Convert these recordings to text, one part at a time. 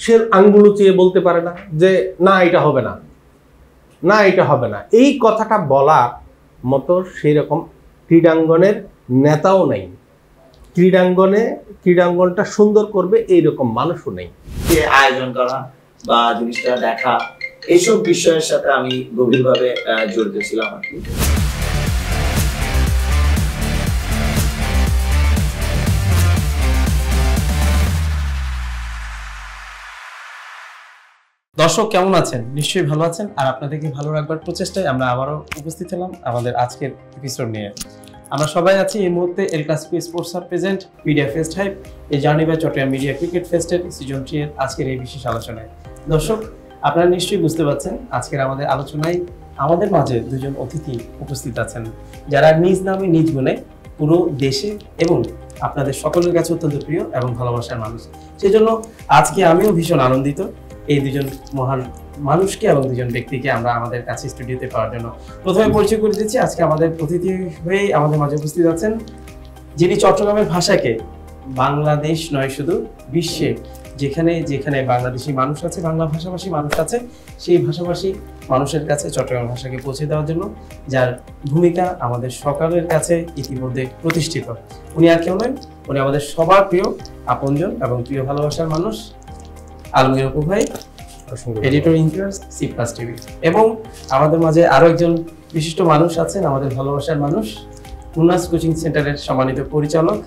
সে আঙ্গুল উঁচিয়ে বলতে পারে না যে না এটা হবে না, না এটা হবে না। এই কথাটা বলার মতো সেই রকম ক্রীড়াঙ্গনের নেতাও নেই, ক্রীড়াঙ্গনটা সুন্দর করবে এইরকম মানুষও নেই। আয়োজন করা বা জিনিসটা দেখা, এইসব বিষয়ের সাথে আমি গভীরভাবে জড়িত ছিলাম আর কি। দর্শক কেমন আছেন? নিশ্চয়ই ভালো আছেন। আর আপনাদেরকে ভালো রাখবার প্রচেষ্টায় আমরা আবারও উপস্থিত হলাম আমাদের আজকের এপিসোড নিয়ে। আমরা সবাই আছি এই মুহূর্তে El Clasico sports hub present media fest hype, এই journey by Chattogram media cricket ফেস্টের সিজন 3 এর আজকের এই বিশেষ আলোচনায়। দর্শক আপনারা নিশ্চয়ই বুঝতে পারছেন আজকের আমাদের আলোচনায় আমাদের মাঝে দুজন অতিথি উপস্থিত আছেন, যারা নিজ নামে নিজ গুণে পুরো দেশে এবং আপনাদের সকলের কাছে অত্যন্ত প্রিয় এবং ভালোবাসার মানুষ। সেজন্য আজকে আমিও ভীষণ আনন্দিত এই দুজন মহান মানুষকে এবং দুজন ব্যক্তিকে আমরা আমাদের কাছে স্টুডিওতে পাওয়ার জন্য। প্রথমে পরিচয় করে দিচ্ছি, আজকে আমাদের অতিথি হয়ে আমাদের মাঝে উপস্থিত আছেন যিনি চট্টগ্রামের ভাষাকে বাংলাদেশ নয় শুধু বিশ্বে যেখানে যেখানে বাংলাদেশি মানুষ আছে, বাংলা ভাষাভাষী মানুষ আছে, সেই ভাষাভাষী মানুষের কাছে চট্টগ্রাম ভাষাকে পৌঁছে দেওয়ার জন্য যার ভূমিকা আমাদের সকলের কাছে ইতিমধ্যে প্রতিষ্ঠিত। উনি আর কেউ নয়, উনি আমাদের সবার প্রিয় আপনজন এবং প্রিয় ভালোবাসার মানুষ আলমগীর অপু ভাই, editor in charge C plus TV. এবং আমাদের মাঝে আরো একজন বিশিষ্ট মানুষ আছেন, আমাদের ভালোবাসার মানুষ, মুন্নাস কোচিং সেন্টারের সম্মানিত পরিচালক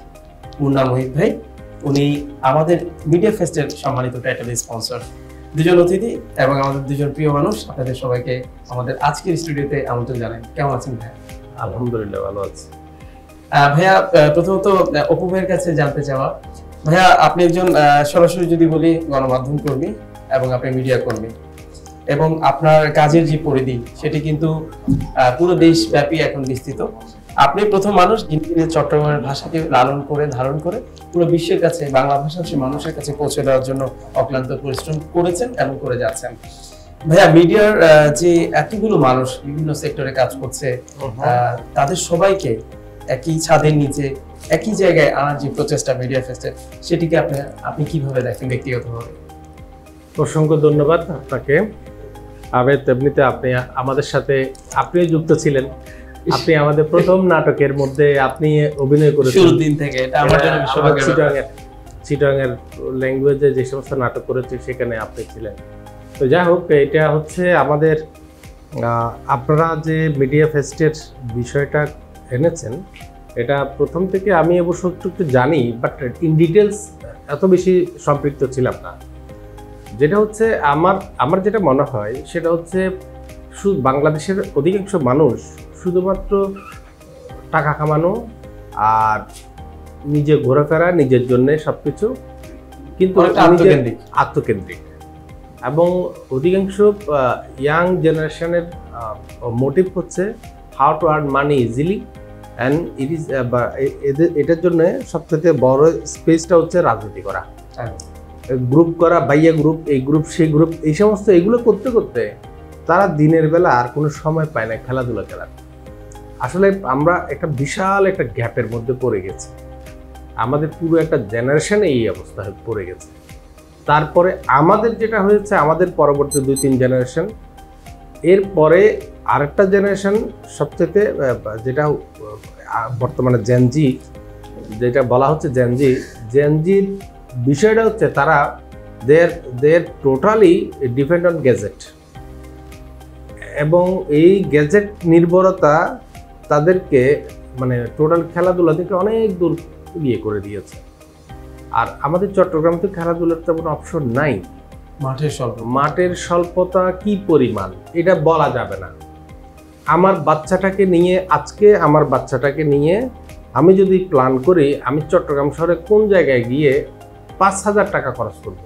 মুন্না মোহিত ভাই। উনি আমাদের মিডিয়া ফেস্টের সম্মানিত টাইটেল স্পন্সর। দুজন অতিথি এবং আমাদের দুজন প্রিয় মানুষ, আপনাদের সবাইকে আমাদের আজকের স্টুডিওতে আমন্ত্রণ জানাই। কেমন আছেন ভাই? আলহামদুলিল্লাহ ভালো আছি। ভাইয়া, প্রথমত অপু ভাইয়ের কাছে জানতে চাওয়া, ভাইয়া আপনি একজন সরাসরি যদি বলি গণমাধ্যম কর্মী এবং আপনি মিডিয়া কর্মী, এবং আপনার কাজের যে পরিধি সেটি কিন্তু পুরো দেশব্যাপী এখন বিস্তৃত। আপনি প্রথম মানুষ যিনি চট্টগ্রামের ভাষাকে লালন করে ধারণ করে পুরো বিশ্বের কাছে বাংলা ভাষাভাষী মানুষের কাছে পৌঁছে দেওয়ার জন্য অক্লান্ত পরিশ্রম করেছেন এবং করে যাচ্ছেন। ভাইয়া, মিডিয়ার যে এতগুলো মানুষ বিভিন্ন সেক্টরে কাজ করছে, তাদের সবাইকে একই ছাদের নিচে একই জায়গায় আনার যে প্রচেষ্টা মিডিয়া ফেস্টের, সেটিকে আপনি কিভাবে দেখেন ব্যক্তিগতভাবে? অসংখ্য ধন্যবাদ আপনাকে। আবেদ, এমনিতে আপনি আমাদের সাথে আপনিও যুক্ত ছিলেন। আপনি আমাদের প্রথম নাটকের মধ্যে আপনি অভিনয় করেছেন শুরু দিন থেকে। এটা আমার জন্য চিটাগাংয়ের ল্যাঙ্গুয়েজে যে সমস্ত নাটক করেছি সেখানে আপনি ছিলেন। তো যাই হোক, এটা হচ্ছে আমাদের আপনারা যে মিডিয়া ফেস্টের বিষয়টা এনেছেন, এটা প্রথম থেকে আমি অবশ্য একটু জানি, বাট ইন ডিটেলস এত বেশি সম্পৃক্ত ছিলাম না। যেটা হচ্ছে আমার যেটা মনে হয় সেটা হচ্ছে বাংলাদেশের অধিকাংশ মানুষ শুধুমাত্র টাকা কামানো আর নিজে ঘোরাফেরা, নিজের জন্য সবকিছু, কিন্তু আত্মকেন্দ্রিক। এবং অধিকাংশ ইয়াং জেনারেশনের মোটিভ হচ্ছে how to earn money easily, and it is এটার জন্য সবথেকে বড় স্পেসটা হচ্ছে রাজনীতি করা, গ্রুপ করা, বাইয়া গ্রুপ, এই গ্রুপ সেই গ্রুপ, এই সমস্ত এগুলো করতে করতে তারা দিনের বেলা আর কোনো সময় পায় না খেলাধুলা খেলার। আসলে আমরা একটা বিশাল একটা গ্যাপের মধ্যে পড়ে গেছি, আমাদের পুরো একটা জেনারেশনে এই অবস্থা পড়ে গেছে। তারপরে আমাদের যেটা হয়েছে, আমাদের পরবর্তী 2-3 জেনারেশন, এরপরে আরেকটা জেনারেশন সবচেয়ে যেটা বর্তমানে জেনজি, যেটা বলা হচ্ছে জেনজির বিষয়টা হচ্ছে তারা দেয়ার টোটালি ডিপেন্ড অন গ্যাজেট, এবং এই গ্যাজেট নির্ভরতা তাদেরকে মানে টোটাল খেলাধুলা থেকে অনেক দূর ইয়ে করে দিয়েছে। আর আমাদের চট্টগ্রাম তো খেলাধুলার তেমন অপশন নাই। মাঠের স্বল্পতা কি পরিমাণ এটা বলা যাবে না। আমার বাচ্চাটাকে নিয়ে আমি যদি প্ল্যান করি আমি চট্টগ্রাম শহরে কোন জায়গায় গিয়ে 5,000 টাকা খরচ করব,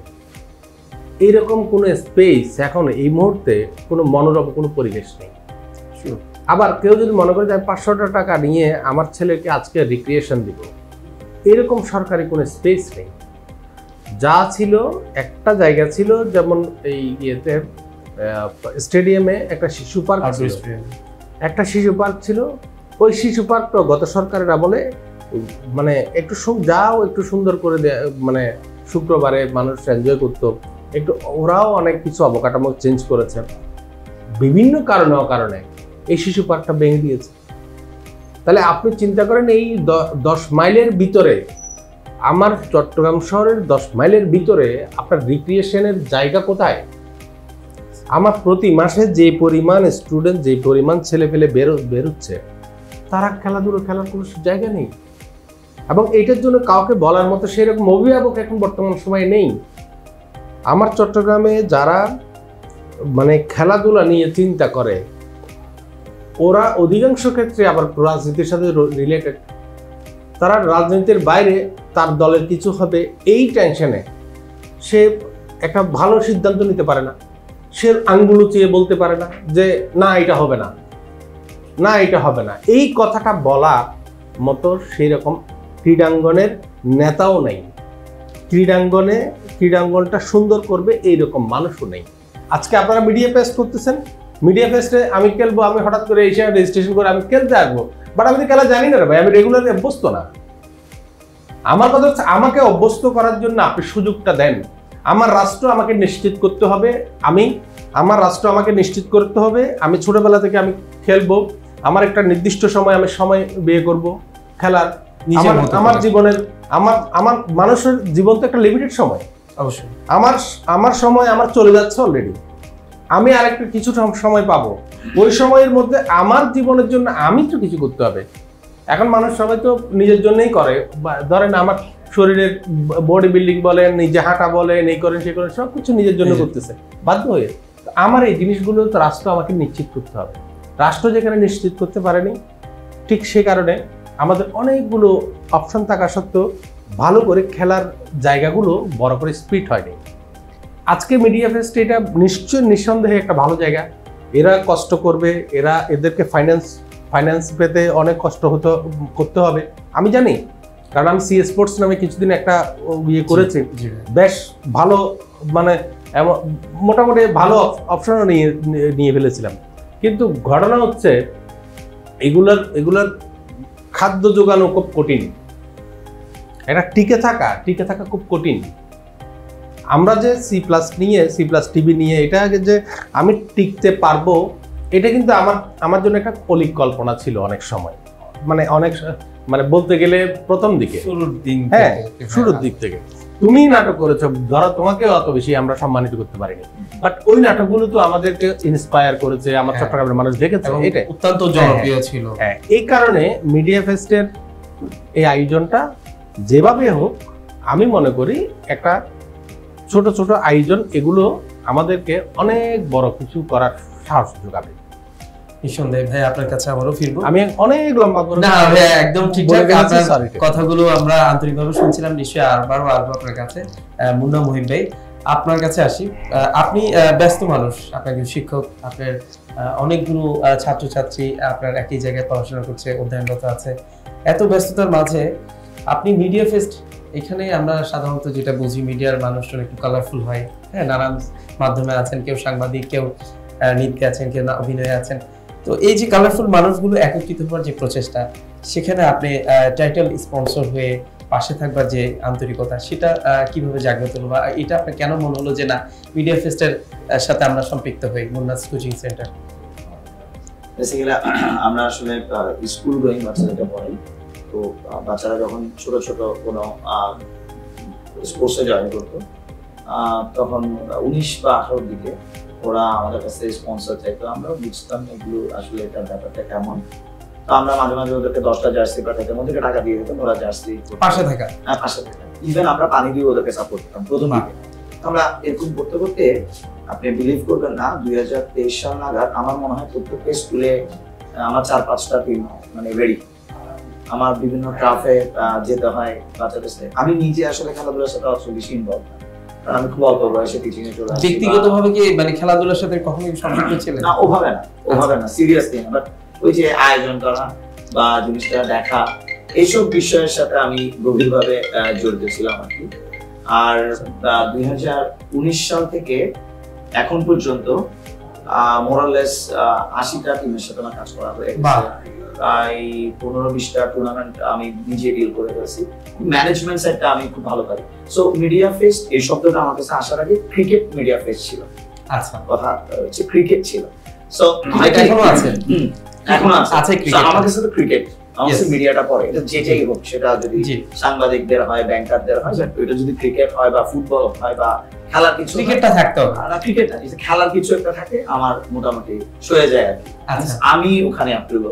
এইরকম কোনো স্পেস এখন এই মুহূর্তে কোনো মনোরম কোনো পরিবেশ নেই। আবার কেউ যদি মনে করে যে 500 টাকা নিয়ে আমার ছেলেকে আজকে রিক্রিয়েশন দিব, এরকম সরকারি কোনো স্পেস নেই। যা ছিল একটা জায়গা ছিল, যেমন এই ইয়েতে স্টেডিয়ামে একটা শিশু পার্ক ছিল। ওই শিশু পার্কটা গত সরকারের আমলে মানে একটু সুন্দর করে মানে শুক্রবারে মানুষ এনজয় করতো, একটু ওরাও অনেক কিছু অবকাঠামো চেঞ্জ করেছে, বিভিন্ন কারণে অকারণে এই শিশু পার্কটা ভেঙে দিয়েছে। তাহলে আপনি চিন্তা করেন এই 10 মাইলের ভিতরে, আমার চট্টগ্রাম শহরের 10 মাইলের ভিতরে আপনার রিক্রিয়েশনের জায়গা কোথায়? আমার প্রতি মাসে যে পরিমাণ স্টুডেন্ট, যে পরিমাণ ছেলে পেলে বেরোচ্ছে, তারা খেলাধুলো খেলার কোনো জায়গা নেই। এবং এইটার জন্য কাউকে বলার মতো সেরকম অভিভাবক এখন বর্তমান সময়ে নেই। আমার চট্টগ্রামে যারা মানে খেলাধুলা নিয়ে চিন্তা করে, ওরা অধিকাংশ ক্ষেত্রে আবার রাজনীতির সাথে রিলেটেড। তারা রাজনীতির বাইরে তার দলের কিছু হবে এই টেনশনে সে একটা ভালো সিদ্ধান্ত নিতে পারে না। সে আঙ্গুল উঁচিয়ে বলতে পারে না যে না এটা হবে না, না এটা হবে না। এই কথাটা বলার মতো সেই রকম ক্রীড়াঙ্গনের নেতাও নেই। ক্রীড়াঙ্গনটা সুন্দর করবে এইরকম মানুষও নেই। আজকে আপনারা মিডিয়া ফেস্ট করতেছেন, মিডিয়া ফেস্টে আমি খেলবো, আমি হঠাৎ করে এসে রেজিস্ট্রেশন করে আমি খেলতে আসবো, বাট আমি তো খেলা জানি না রে ভাই, আমি রেগুলারলি অভ্যস্ত না। আমার কথা হচ্ছে আমাকে অভ্যস্ত করার জন্য আপনি সুযোগটা দেন। আমার রাষ্ট্র আমাকে নিশ্চিত করতে হবে, আমার রাষ্ট্র আমাকে নিশ্চিত করতে হবে আমি ছোটবেলা থেকে আমি খেলবো, আমার একটা নির্দিষ্ট সময় আমি সময় বিয়ে করব খেলার। আমার জীবনের আমার মানুষের জীবন তো একটা লিমিটেড সময়, অবশ্যই আমার সময় আমার চলে যাচ্ছে অলরেডি, আমি আরেকটা কিছু সময় পাবো। ওই সময়ের মধ্যে আমার জীবনের জন্য আমি তো কিছু করতে হবে। এখন মানুষ সবাই তো নিজের জন্যই করে, ধরেন আমার শরীরের বডি বিল্ডিং বলেন, নিজে হাঁটা বলেন, এই করেন সে করেন, সবকিছু নিজের জন্য করতেছে বাধ্য হয়ে। আমার এই জিনিসগুলো তো রাষ্ট্র আমাকে নিশ্চিত করতে হবে। রাষ্ট্র যেখানে নিশ্চিত করতে পারেনি, ঠিক সে কারণে আমাদের অনেকগুলো অপশন থাকা সত্ত্বেও ভালো করে খেলার জায়গাগুলো বড় করে স্পিড হয়নি। আজকে মিডিয়া ফেস্ট এটা নিঃসন্দেহে একটা ভালো জায়গা। এরা কষ্ট করবে, এদেরকে ফাইন্যান্স পেতে অনেক কষ্ট করতে হবে আমি জানি, কারণ আমি সি স্পোর্টস নামে কিছুদিন একটা ইয়ে করেছি, বেশ ভালো মানে মোটামুটি ভালো অপশনও নিয়ে ফেলেছিলাম। কিন্তু ঘটনা হচ্ছে এগুলার খাদ্য যোগানো খুব কঠিন, এটা টিকে থাকা খুব কঠিন। আমরা যে C++ নিয়ে এটা যে আমি টিকতে পারবো, এটা কিন্তু আমার জন্য একটা পরিকল্পনা ছিল অনেক সময়, মানে বলতে গেলে প্রথম দিকে শুরুর দিক থেকে। তুমি নাটক করেছো, ধরো তোমাকে অত বেশি আমরা সম্মানিত করতে পারিনি, বাট ওই নাটকগুলো তো আমাদেরকে ইন্সপায়ার করেছে, আমার চট্টগ্রামের মানুষ দেখেছে, এটা অত্যন্ত জনপ্রিয় ছিল। এই কারণে মিডিয়া ফেস্টের এই আয়োজনটা যেভাবে হোক, আমি মনে করি একটা ছোট ছোট আয়োজন, এগুলো আমাদেরকে অনেক বড় কিছু করার সাহস যোগাবে। নিঃসন্দেহে ভাই আপনার কাছে আবারও ফিরবো। আমি অনেক লম্বা করে না ভাই, একদম ঠিকঠাক, আপনার কথাগুলো আমরা আন্তরিকভাবে শুনছিলাম। নিশ্চয়ই আরবারও আসবো আপনার কাছে। মুন্না মুহিব ভাই, আপনার কাছে আসি। আপনি ব্যস্ত মানুষ, আপনার শিক্ষক, আপনার অনেকগুলো ছাত্রছাত্রী আপনার একই জায়গায় পড়াশোনা করছে, অধ্যয়নরত আছে। এত ব্যস্ততার মাঝে আপনি মিডিয়া ফেস্ট, এখানে আমরা সাধারণত যেটা বুঝি মিডিয়ার মানুষজন একটু কালারফুল হয়, হ্যাঁ, নানান মাধ্যমে আছেন, কেউ সাংবাদিক, কেউ নৃত্যে আছেন, কেউ অভিনয়ে আছেন। তো এই যে কালারফুল মানুষগুলো একত্রিত হওয়ার যে প্রচেষ্টা, সেখানে আপনি টাইটেল স্পন্সর হয়ে পাশে থাকবার যে আন্তরিকতা, সেটা কিভাবে জাগ্রত হলো, বা এটা আপনার কেন মনে হলো যে না মিডিয়া ফেস্টের সাথে আমরা সম্পৃক্ত হই মুন্নাস কোচিং সেন্টার? বেসিক্যালি আমরা আসলে স্কুল গোয়িং বাচ্চাদেরকে পড়াই। তো বাচ্চারা যখন ছোট ছোট কোনো স্পোর্টসে জয়েন করতো, তখন 19 বা 18 দিকে ওরা আমাদের কাছে স্পন্সর চাইতো। আমরা বুঝতাম এগুলো আসলে এটার ব্যাপারটা কেমন। তো আমরা মাঝে মাঝে ওদেরকে 10টা জার্সি পাঠাতাম, ওদেরকে টাকা দিয়ে দিতাম, ওরা জার্সি পাশে থাকা। ইভেন আমরা পানি দিয়ে ওদেরকে সাপোর্ট করতাম প্রথম দিকে। আমরা এরকম করতে করতে, আপনি বিলিভ করবেন না, 2023 সাল নাগাদ আমার মনে হয় প্রত্যেকটা স্কুলে আমার 4-5টা টিম মানে রেডি। আমার বিভিন্ন ট্রাফে যেতে হয় বাচ্চাদের সাথে। আমি নিজে আসলে খেলাধুলার সাথে অত বেশি ইনভলভ না, কারণ আমি খুব অল্প বয়সে টিচিং এ চলে আসি। ব্যক্তিগতভাবে কি মানে খেলাধুলার সাথে কখনো সম্পৃক্ত ছিলেন? না, ওভাবে না সিরিয়াসলি না, বাট ওই যে আয়োজন করা বা জিনিসটা দেখা, এইসব বিষয়ের সাথে আমি গভীরভাবে জড়িত ছিলাম আর কি। আর 2019 সাল থেকে এখন পর্যন্ত মোরালেস 80টা টিমের সাথে আমার কাজ করা হয়ে গেছে। এই 15-20টা টুর্নামেন্ট আমি নিজে ডিল করে ফেলছি। ম্যানেজমেন্ট সাইডটা আমি খুব ভালো পারি। সো মিডিয়া ফেস্ট এই শব্দটা আমার কাছে আসার আগে ক্রিকেট মিডিয়া ফেস্ট ছিল। আচ্ছা, কথা হচ্ছে ক্রিকেট ছিল। সো এখনো আছে, এখন আছে ক্রিকেট। আমার কাছে তো ক্রিকেট, আমার কাছে মিডিয়াটা পড়ে, এটা যেটাই হোক, সেটা যদি সাংবাদিকদের হয়, ব্যাংকারদের হয়, এটা যদি ক্রিকেট হয় বা ফুটবল হয় বা খেলার কিছু, ক্রিকেটটা থাকতে হবে। ক্রিকেট না, খেলার কিছু একটা থাকে, আমার মোটামুটি সয়ে যায় আর কি। আমি ওখানে অ্যাপ্রুভ।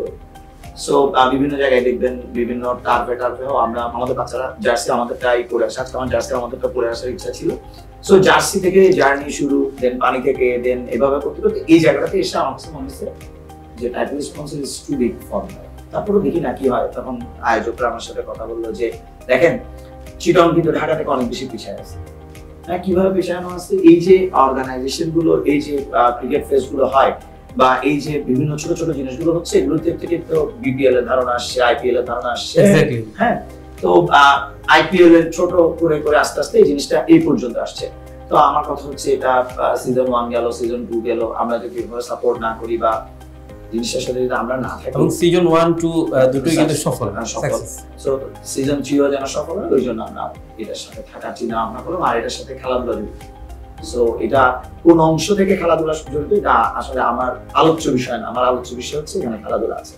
সো বিভিন্ন জায়গায় দেখবেন, বিভিন্ন টার্ফেও আমরা আমাদের বাচ্চারা জার্সি আমাদেরটাই পরে আসে। আজকে আমার জার্সি আমাদেরটা পরে আসার ইচ্ছা ছিল। সো জার্সি থেকে জার্নি শুরু, দেন পানি থেকে, দেন এভাবে করতে করতে এই জায়গাটাতে এসে আমার কাছে মনে হচ্ছে যে title sponsor is too big for me. তারপরে দেখি না কি হয়। তখন আয়োজকরা আমার সাথে কথা বললো যে দেখেন, চিটং কিন্তু ঢাকা থেকে অনেক বেশি পিছিয়ে আছে। হ্যাঁ, কিভাবে পিছানো আছে? এই যে অর্গানাইজেশন গুলো, এই যে ক্রিকেট ফেস্ট গুলো হয় বা এই যে বিভিন্ন ছোট ছোট জিনিসগুলো হচ্ছে, এগুলোর থেকে তো বিপিএল এর ধারণা আসছে, আইপিএল এর ধারণা আসছে। হ্যাঁ, তো আইপিএল এর ছোট করে করে আস্তে আস্তে এই জিনিসটা এই পর্যন্ত আসছে। তো আমার কথা হচ্ছে, এটা সিজন 1 গেল, সিজন 2 গেল, আমরা যদি এভাবে সাপোর্ট না করি বা জিনিসটার সাথে যদি আমরা না থাকি, এবং সিজন 1 2 দুটোই কিন্তু সফল। সো সিজন 3 যেন সফল হয়, ওই জন্য আমরা এটার সাথে থাকার চিন্তা ভাবনা করলাম। আর এটার সাথে খেলাধুলা জড়িত। সো এটা কোন অংশ থেকে খেলাধুলা জড়িত এটা আসলে আমার আলোচ্য বিষয় না। আমার আলোচ্য বিষয় হচ্ছে এখানে খেলাধুলা আছে।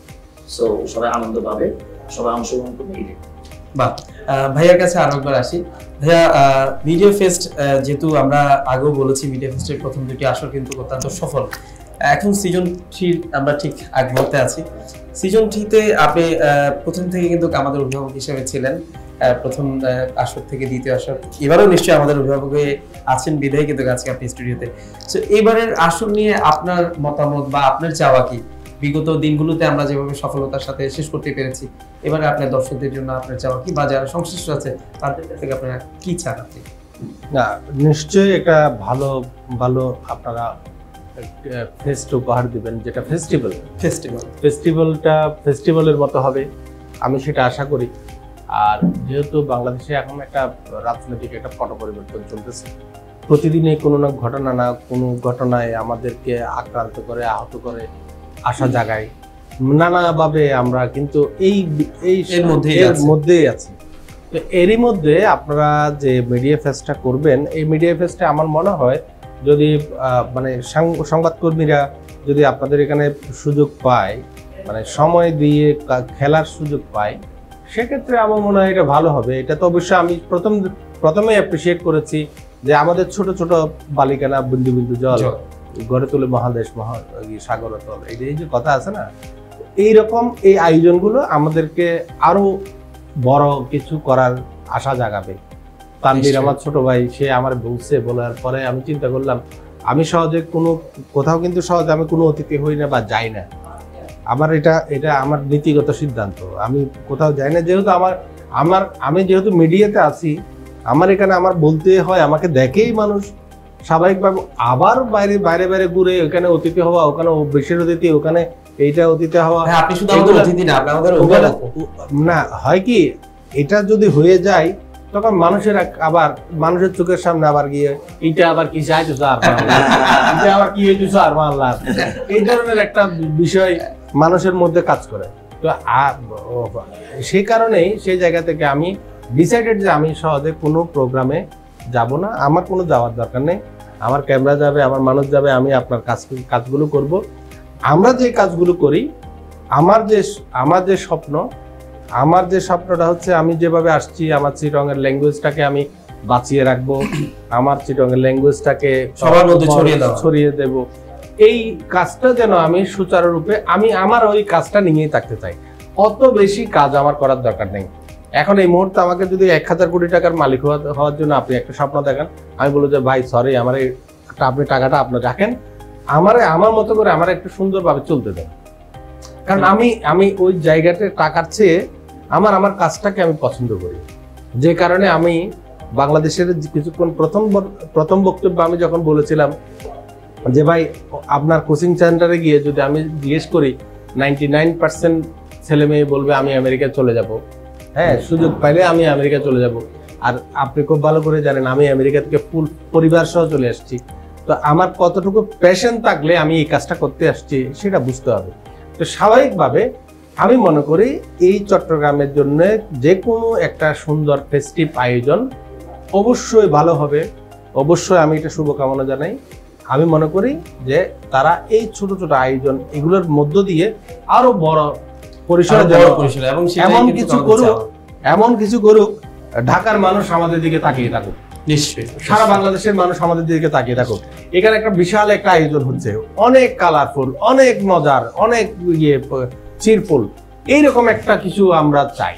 সো সবাই আনন্দ পাবে, সবাই অংশগ্রহণ করবে। বাহ, ভাইয়ার কাছে আরো একবার আসি। ভাইয়া, মিডিয়া ফেস্ট যেহেতু আমরা আগেও বলেছি, মিডিয়া ফেস্টের প্রথম দুটি আসর কিন্তু অত্যন্ত সফল। এখন সিজন 3 আমরা ঠিক আগ মুহূর্তে আছি। সিজন 3-তে আপনি প্রথম থেকে কিন্তু আমাদের অভিভাবক হিসেবে ছিলেন, প্রথম আসর থেকে দ্বিতীয় আসর। এবারেও নিশ্চয়ই আমাদের অভিভাবক হয়ে আছেন বিধায় কিন্তু আজকে আপনি স্টুডিওতে। তো এবারের আসর নিয়ে আপনার মতামত বা আপনার চাওয়া কি? বিগত দিনগুলোতে আমরা যেভাবে সফলতার সাথে শেষ করতে পেরেছি, এবারে আপনার দর্শকদের জন্য আপনার চাওয়া কি, বা যারা সংশ্লিষ্ট আছে তাদের কাছ থেকে আপনারা কি চান? আপনি না, নিশ্চয়ই একটা ভালো ভালো আপনারা ফেস্ট উপহার দিবেন, যেটা ফেস্টিভ্যালের মতো হবে, আমি সেটা আশা করি। আর যেহেতু বাংলাদেশে এখন একটা রাজনৈতিক একটা পট পরিবর্তন চলতেছে, প্রতিদিনই কোনো না কোনো ঘটনায় আমাদেরকে আক্রান্ত করে, আহত করে, আশা জাগায় নানাভাবে। আমরা কিন্তু এর মধ্যেই আছি। তো এরই মধ্যে আপনারা যে মিডিয়া ফেস্টটা করবেন, এই মিডিয়া ফেস্টে আমার মনে হয় যদি মানে সংবাদকর্মীরা যদি আপনাদের এখানে সুযোগ পায়, মানে সময় দিয়ে খেলার সুযোগ পায়, সেক্ষেত্রে আমার মনে হয় এটা ভালো হবে। এটা তো অবশ্যই আমি প্রথমে অ্যাপ্রিসিয়েট করেছি যে আমাদের ছোট ছোট বালিকানা বিন্দু বিন্দু জল গড়ে তোলে মহাদেশ সাগরতল, এই যে কথা আছে না, এইরকম এই আয়োজনগুলো আমাদেরকে আরো বড় কিছু করার আশা জাগাবে। তানভীর আমার ছোট ভাই, সে আমার বলছে, বলার পরে আমি চিন্তা করলাম, আমি সহজে কোথাও কিন্তু সহজে আমি কোনো অতিথি হই না বা যাই না। আমার এটা আমার নীতিগত সিদ্ধান্ত, আমি কোথাও যাই না। যেহেতু আমি যেহেতু মিডিয়াতে আছি, আমার এখানে আমার বলতে হয়, আমাকে দেখেই মানুষ স্বাভাবিকভাবে। আবার বাইরে বাইরে বাইরে ঘুরে ওখানে অতিথি হওয়া, ওখানে বিশেষ অতিথি, ওখানে এইটা অতিথি হওয়া, আপনি শুধু আমাদের অতিথি না, আপনি আমাদের অভিভাবক না। হয় কি, এটা যদি হয়ে যায় তখন মানুষের চোখের সামনে আবার গিয়ে এটা আবার কি চাইতেছ আর এটা আবার কি হইতেছ আর মানলাম, এই ধরনের একটা বিষয় মানুষের মধ্যে কাজ করে। তো সেই কারণেই সেই জায়গা থেকে আমি ডিসাইডেড যে আমি সহজে কোনো প্রোগ্রামে যাব না। আমার কোনো যাওয়ার দরকার নেই, আমার ক্যামেরা যাবে, আমার মানুষ যাবে, আমি আপনার কাজগুলো করব। আমরা যে কাজগুলো করি, আমার যে স্বপ্নটা হচ্ছে, আমি যেভাবে আসছি, আমার চিটংয়ের ল্যাঙ্গুয়েজটাকে আমি বাঁচিয়ে রাখবো, আমার চিটংয়ের ল্যাঙ্গুয়েজটাকে সবার মধ্যে ছড়িয়ে দেব। এই কাজটা যেন আমি সুচারুরূপে আমার ওই কাজটা নিয়েই থাকতে চাই। অত বেশি কাজ আমার করার দরকার নেই। এখন এই মুহূর্তে আমাকে যদি 1000 কোটি টাকার মালিক হওয়ার জন্য আপনি একটা স্বপ্ন দেখেন, আমি বলবো যে ভাই সরি, আপনি টাকাটা আপনার রাখেন, আমার মতো করে আমার একটু সুন্দরভাবে চলতে দেন। কারণ আমি ওই জায়গাতে টাকার চেয়ে আমার কাজটাকে আমি পছন্দ করি। যে কারণে আমি বাংলাদেশের কিছুক্ষণ প্রথম বক্তব্য আমি যখন বলেছিলাম যে ভাই আপনার কোচিং সেন্টারে গিয়ে যদি আমি জিজ্ঞেস করি, 99% ছেলে মেয়ে বলবে আমি আমেরিকায় চলে যাব। হ্যাঁ, সুযোগ পাইলে আমি আমেরিকা চলে যাব। আর আপনি খুব ভালো করে জানেন আমি আমেরিকা থেকে ফুল পরিবার সহ চলে আসছি। তো আমার কতটুকু প্যাশন থাকলে আমি এই কাজটা করতে আসছি সেটা বুঝতে হবে। তো স্বাভাবিকভাবে আমি মনে করি এই চট্টগ্রামের জন্য যে কোনো একটা সুন্দর ফেস্টিভ আয়োজন অবশ্যই ভালো হবে। অবশ্যই আমি এটা শুভকামনা জানাই। আমি মনে করি যে তারা এই ছোট ছোট আয়োজন এগুলোর মধ্য দিয়ে আরো বড় পরিসরে এবং এমন কিছু করুক ঢাকার মানুষ আমাদের দিকে তাকিয়ে থাকুক, নিশ্চয়ই সারা বাংলাদেশের মানুষ আমাদের দিকে তাকিয়ে থাকুক। এখানে একটা বিশাল একটা আয়োজন হচ্ছে, অনেক কালারফুল, অনেক মজার, অনেক চিরফুল, এইরকম একটা কিছু আমরা চাই।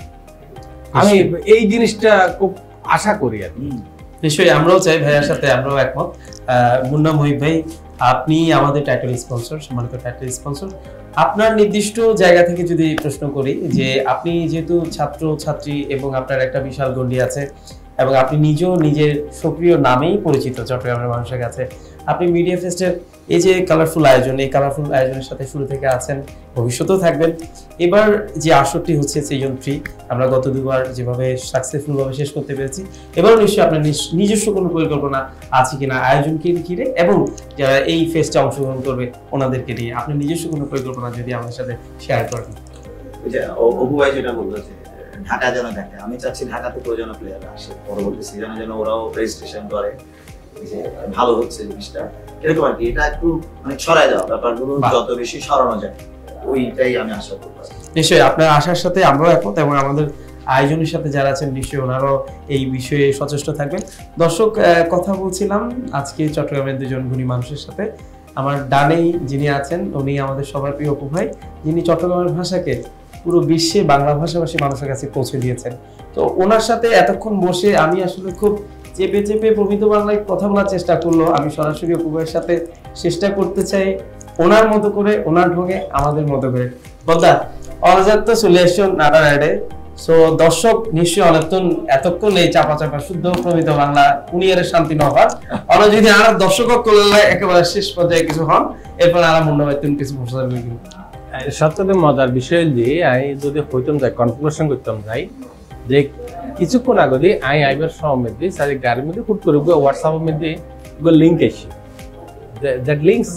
আমি এই জিনিসটা খুব আশা করি আর কি। নিশ্চয়ই আমরাও চাই, ভাইয়ার সাথে আমরাও একমত। মুন্না মহিব ভাই, আপনি আমাদের টাইটেল স্পন্সর, সম্মানিত টাইটেল স্পন্সর। আপনার নির্দিষ্ট জায়গা থেকে যদি প্রশ্ন করি যে আপনি যেহেতু ছাত্র ছাত্রী এবং আপনার একটা বিশাল গণ্ডি আছে এবং আপনি নিজেও নিজের সক্রিয় নামেই পরিচিত চট্টগ্রামের মানুষের কাছে, আপনি মিডিয়া ফেস্টের এই যে কালারফুল আয়োজন, এই কালারফুল আয়োজনের সাথে শুরু থেকে আছেন, ভবিষ্যতেও থাকবেন। এবার যে আসরটি হচ্ছে সিজন 3, আমরা গত দুবার যেভাবে সাকসেসফুল ভাবে শেষ করতে পেরেছি, এবারও নিশ্চয়ই আপনার নিজস্ব কোনো পরিকল্পনা আছে কিনা আয়োজনকে ঘিরে এবং যারা এই ফেস্টে অংশগ্রহণ করবে ওনাদেরকে নিয়ে আপনার নিজস্ব কোনো পরিকল্পনা যদি আমাদের সাথে শেয়ার করেন। অপু ভাই যেটা বললো যে ঢাকা যেন দেখে, আমি চাচ্ছি ঢাকা থেকেও যেন প্লেয়ার আসে, পরবর্তী সিজনে যেন ওরাও রেজিস্ট্রেশন করে যে ভালো হচ্ছে জিনিসটা, এরকম আর কি। এটা একটু মানে ছড়ায় যাওয়া, ব্যাপারগুলো যত বেশি ছড়ানো যায় ওইটাই আমি আশা করব। নিশ্চয়ই আপনার আশার সাথে আমরাও একমত এবং আমাদের আয়োজনের সাথে যারা আছেন নিশ্চয়ই ওনারাও এই বিষয়ে সচেষ্ট থাকবেন। দর্শক, কথা বলছিলাম আজকে চট্টগ্রামের দুজন গুণী মানুষের সাথে। আমার ডানেই যিনি আছেন উনি আমাদের সবার প্রিয় অপু ভাই, যিনি চট্টগ্রামের ভাষাকে পুরো বিশ্বে বাংলা ভাষাভাষী মানুষের কাছে পৌঁছে দিয়েছেন। তো ওনার সাথে এতক্ষণ বসে আমি আসলে খুব চেপে চেপে প্রমিত বাংলায় কথা বলার চেষ্টা করলো। আমি সরাসরি অপু ভাইয়ের সাথে চেষ্টা করতে চাই ওনার মতো করে, ওনার ঢঙে, আমাদের মতো করে। বলদা অনাজাত তো চলে এসছো নাটা রাইডে। সো দর্শক নিশ্চয়ই এতক্ষণ এই চাপা চাপা শুদ্ধ প্রমিত বাংলা উনি এর শান্তি নবার ওরা যদি আর দর্শক করলে একেবারে শেষ পর্যায়ে কিছু হন, এরপর আর মনে হয় তুমি কিছু বসে যাবে। সবচেয়ে মজার বিষয় যে আমি যদি হইতাম যাই কনফার্মেশন করতাম যাই যে কিছুক্ষণ আগে দিয়ে আমি আইবার সময় মধ্যে সারি গাড়ির মধ্যে হুট করে হোয়াটসঅ্যাপের মধ্যে লিঙ্ক এসে দ্যাট লিঙ্কস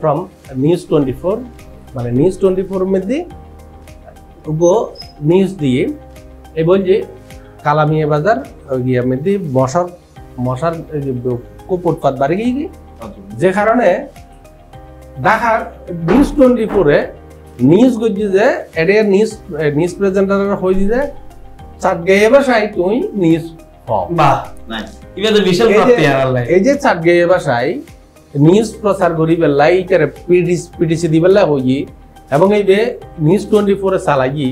ফ্রম নিউজ 24, মানে নিউজ 24 মধ্যে নিউজ দিয়ে এই বল যে কালামিয়া বাজার গিয়ে মধ্যে মশার কুপটপাত বাড়ি গিয়ে, যে কারণে ঢাকার নিউজ 24-এ নিউজ করছি যে এর নিউজ প্রেজেন্টার হয়ে দিছে চাট গেয়ে বাসায় তুই নিউজ বাহ এটা তো বিশাল প্রাপ্তি। এই যে চাট গেয়ে বাসায় নিউজ প্রচার করি বেলাই এটারে পিটিসি দি বেলা হই এবং এই যে নিউজ 24-এ চালাই।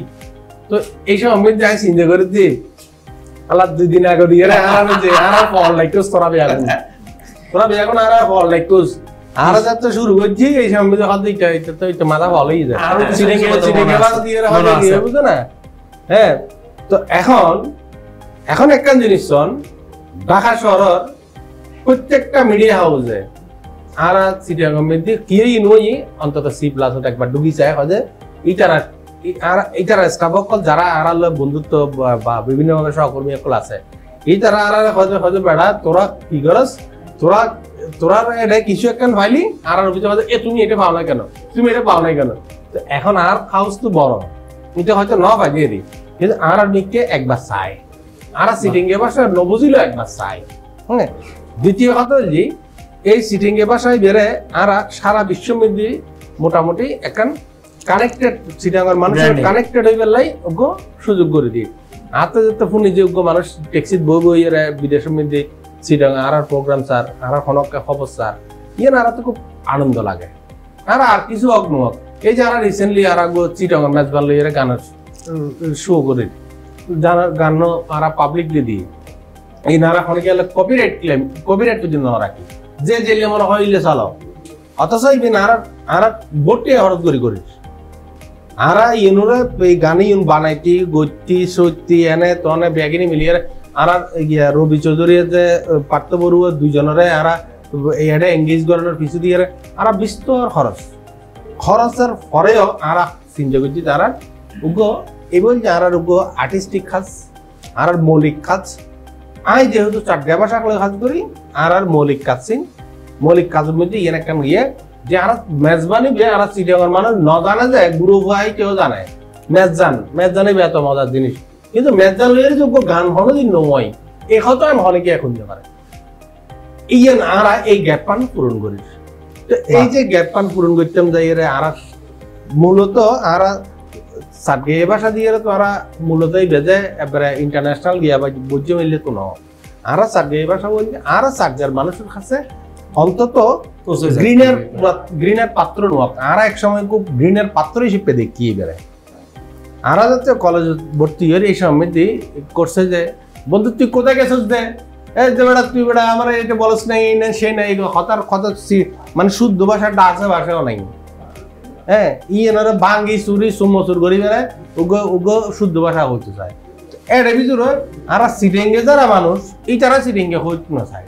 তো এইসব আমি যাই চিন্তা করে দি আল্লাহ 2 দিন আগে দিয়ে আর ফল লাইকোস তোরা বেয়াগুন আর ফল লাইকোস আর যাত্রা শুরু করছি এই সময় হয়তো মাথা ভালোই যায় বুঝো না। হ্যাঁ, তো এখন একটা জিনিস শোন, ঢাকা শহরের প্রত্যেকটা মিডিয়া হাউসে আর চিটাগাং মধ্যে কি নই অন্তত C+ একবার ডুবি চায় হজে ইটারা স্টাফ সকল যারা আর বন্ধুত্ব বা বিভিন্ন ভাবে সহকর্মী সকল আছে এই তারা আর হজে বেড়া তোরা কি করস, তোরা এটা কিছু একখান পাইলি আর অভিযোগ এ তুমি এটা পাও না কেন, তুমি এটা পাও না কেন। তো এখন আর হাউস তো বড় এটা হয়তো ন বাজিয়ে দিই, কিন্তু আর মিকে একবার চাই আর সিটিং এ বাসায় নবুঝিল একবার চাই। হ্যাঁ, দ্বিতীয় কথা যে এই সিটিং এ বাসায় বেড়ে আর সারা বিশ্ব মধ্যে মোটামুটি এখন কানেক্টেড সিটাঙ্গার মানুষ কানেক্টেড হয়ে গেলাই সুযোগ করে দিই। আর তো যেতে ফোনে যোগ্য মানুষ ট্যাক্সিত বই বই বিদেশের মধ্যে সিটাঙ্গা আর প্রোগ্রাম স্যার আর খনকা খবর স্যার ইয়ে না আর তো খুব আনন্দ লাগে। আর কিছু হোক নোক এই যে আর রিসেন্টলি আর চিটাঙ্গা ম্যাচ ভালো এর গানের শো করে জানার গান আর পাবলিকলি দিই এই নারা খনে গেলে কপিরাইট ক্লেম কপিরাইট যদি না রাখি যে জেলে মনে হইলে চালাও, অথচ এই আর ভোটে হরত করিস আর ইনুরে এই গানে ইউন বানাইতি গতি সত্যি এনে তনে ব্যাগিনি মিলিয়ে আর রবি চৌধুরী যে পার্থ বড়ুয়া দুইজনরে আর এটা এঙ্গেজ করানোর পিছু দিয়ে আর বিস্তর খরচের পরেও আর চিন্তা করছি তারা উগো এবং আর উগো আর্টিস্টিক কাজ আর মৌলিক কাজ আই যেহেতু চারটা ভাষা কাজ করি আর মৌলিক কাজ মৌলিক কাজের মধ্যে ইয়ে একটা ইয়ে যে আর মেজবানি বে আর চিটাগাং মানুষ ন জানে যে গুরু ভাই কেউ জানে মেজানে এত মজার জিনিস কিন্তু মেজান লইয়ের যোগ্য গান হলো দিন নয় এই হয়তো আমি হলে কি এখন পারে ইয়ান আরা এই গ্যাপ পান পূরণ করিস তো এই যে গ্যাপ পান পূরণ করতাম যাই রে আরা মূলত আরা সাবগে ভাষা দিয়ে তো আরা মূলতই বেজে এবারে ইন্টারন্যাশনাল গিয়া বা বুঝে মিললে তো না আরা সাবগে ভাষা বলি আরা সাবজার মানুষের কাছে অন্তত গ্রিনের পাত্র নোয়াক আরা এক সময় খুব গ্রিনের পাত্র হিসেবে দেখিয়ে বেড়ায় আরা যাতে কলেজ ভর্তি হয়ে এই সময় করছে যে বন্ধু তুই কোথায় গেছিস দে এই যে বেড়া তুই বেড়া আমার এটা বলস নাই সে নাই হতার কথা মানে শুদ্ধ ভাষাটা আছে ভাষাও নাই হ্যাঁ ইয়েনারা বাঙ্গি চুরি সুমসুর করি বেড়ায় উগো শুদ্ধ ভাষা হইতে চায় এর ভিতরে আর সিটিংয়ে যারা মানুষ এই তারা সিটিংয়ে হইতে না চায়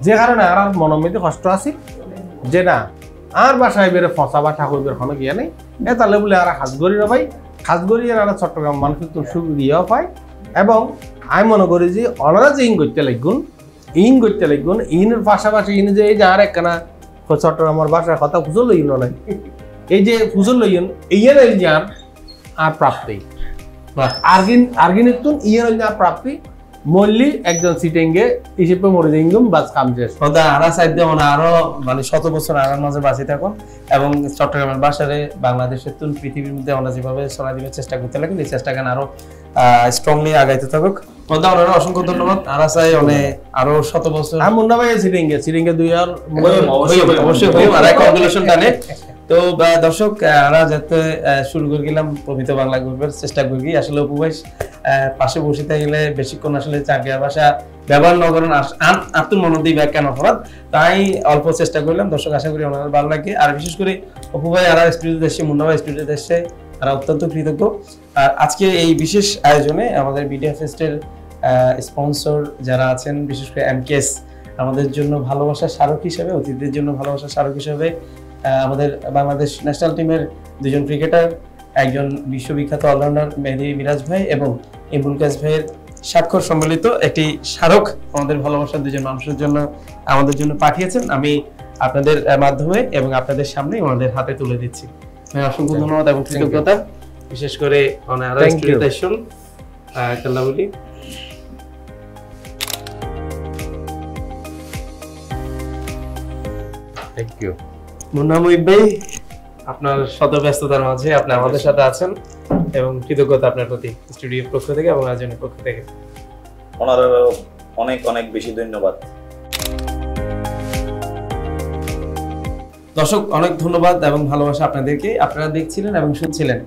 যে কারণে আর মনের মধ্যে কষ্ট আছে যে না আর বাসায় বেড়ে ফসা বাসা হইবার কোনো গিয়া নেই এ তাহলে বলে আর হাজগরি না ভাই হাজগরি আর চট্টগ্রাম মানুষের তো সুবিধাও পায় এবং আমি মনে করি যে ওনারা যে করতে লাগুন ইনের পাশাপাশি ইন যে এই যে আর একখানা চট্টগ্রামের বাসার কথা ফুজল লইন নাই এই যে ফুজল লইন ইয়ের যান আর প্রাপ্তি আর্গিনের তুন ইয়ের আর প্রাপ্তি মল্লি একজন সিটেঙ্গে হিসেবে মরে যাইগুম বাস কাম শেষ আরা সাইড মানে আরো মানে 100 বছর আরার মাঝে বাঁচি থাকুন এবং চট্টগ্রামের বাসারে বাংলাদেশের তুন পৃথিবীর মধ্যে আমরা যেভাবে ছড়া দিবার চেষ্টা করতে লাগেন এই চেষ্টা গান আরো স্ট্রংলি আগাইতে থাকুক ওনারা অসংখ্য ধন্যবাদ আরা চাই অনেক আরো 100 বছর আমি মুন্না ভাই সিটেঙ্গে 2 আর অবশ্যই আর কংগ্রেচুলেশন গানে তো দর্শক আমরা যাতে শুরু করে গেলাম প্রমিত বাংলা গ্রুপের চেষ্টা করি আসলে উপবাস পাশে বসে থাকলে বেশিক্ষণ আসলে চাকরির ভাষা ব্যবহার না করেন আত্মমনোযোগী ব্যাখ্যা অপরাধ তাই অল্প চেষ্টা করলাম দর্শক আশা করি ওনাদের ভালো লাগে আর বিশেষ করে উপভাই আর স্টুডিও দেশে মুন্না ভাই স্টুডিও দেশে তারা অত্যন্ত কৃতজ্ঞ আর আজকে এই বিশেষ আয়োজনে আমাদের মিডিয়া ফেস্টের স্পন্সর যারা আছেন বিশেষ করে এমকেএস আমাদের জন্য ভালোবাসার স্মারক হিসেবে অতিথিদের জন্য ভালোবাসার স্মারক হিসেবে আমাদের বাংলাদেশ ন্যাশনাল টিমের দুজন ক্রিকেটার একজন বিশ্ববিখ্যাত অলরাউন্ডার মেহেদী মিরাজ ভাই এবং ইমরুল কায়েস ভাইয়ের স্বাক্ষর সম্মিলিত একটি স্মারক আমাদের ভালোবাসার দুজন মানুষের জন্য আমাদের জন্য পাঠিয়েছেন আমি আপনাদের মাধ্যমে এবং আপনাদের সামনে ওনাদের হাতে তুলে দিচ্ছি অসংখ্য ধন্যবাদ এবং কৃতজ্ঞতা বিশেষ করে বলি থ্যাংক ইউ মুন্না মুহিব ভাই আপনার শত ব্যস্ততার মাঝে আপনি আমাদের সাথে আছেন এবং কৃতজ্ঞতা আপনার প্রতি স্টুডিওর পক্ষ থেকে এবং আয়োজনের পক্ষ থেকে ওনারও অনেক অনেক বেশি ধন্যবাদ দর্শক অনেক ধন্যবাদ এবং ভালোবাসা আপনাদেরকে আপনারা দেখছিলেন এবং শুনছিলেন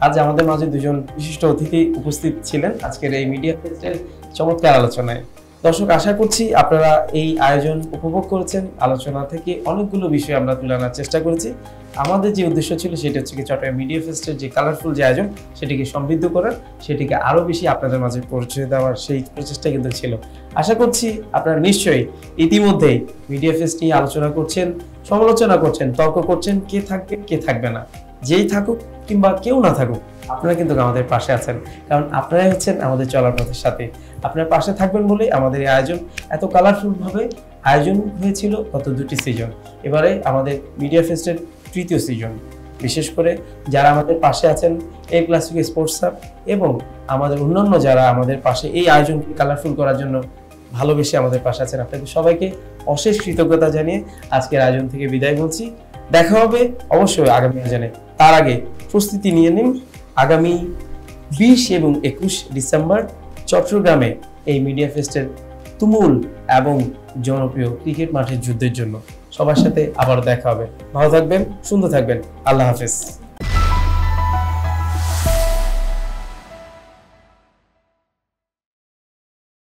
আজ আমাদের মাঝে দুজন বিশিষ্ট অতিথি উপস্থিত ছিলেন আজকের এই মিডিয়া ফেস্টের চমৎকার আলোচনায় দর্শক আশা করছি আপনারা এই আয়োজন উপভোগ করেছেন আলোচনা থেকে অনেকগুলো বিষয় আমরা তুলে আনার চেষ্টা করেছি আমাদের যে উদ্দেশ্য ছিল সেটা হচ্ছে কি চট্টগ্রাম মিডিয়া ফেস্টের যে কালারফুল যে আয়োজন সেটিকে সমৃদ্ধ করার সেটিকে আরো বেশি আপনাদের মাঝে পরিচয় দেওয়ার সেই প্রচেষ্টা কিন্তু ছিল আশা করছি আপনারা নিশ্চয়ই ইতিমধ্যেই মিডিয়া ফেস্ট নিয়ে আলোচনা করছেন সমালোচনা করছেন তর্ক করছেন কে থাকবে কে থাকবে না যেই থাকুক কিংবা কেউ না থাকুক আপনারা কিন্তু আমাদের পাশে আছেন কারণ আপনারাই হচ্ছেন আমাদের চলার পথের সাথে আপনার পাশে থাকবেন বলেই আমাদের এই আয়োজন এত কালারফুল ভাবে আয়োজন হয়েছিল গত 2টি সিজন এবারে আমাদের মিডিয়া ফেস্টের 3য় সিজন বিশেষ করে যারা আমাদের পাশে আছেন এই ক্লাসিক স্পোর্টস হাব এবং আমাদের অন্যান্য যারা আমাদের পাশে এই আয়োজনকে কালারফুল করার জন্য ভালোবেসে আমাদের পাশে আছেন আপনাদের সবাইকে অশেষ কৃতজ্ঞতা জানিয়ে আজকের আয়োজন থেকে বিদায় বলছি দেখা হবে অবশ্যই আগামী আয়োজনে তার আগে প্রস্তুতি নিয়ে নিন আগামী 20 এবং 21 ডিসেম্বর চট্টগ্রামে এই মিডিয়া ফেস্টের তুমুল এবং জনপ্রিয় ক্রিকেট মাঠের যুদ্ধের জন্য সবার সাথে আবার দেখা হবে ভালো থাকবেন সুন্দর থাকবেন আল্লাহ হাফেজ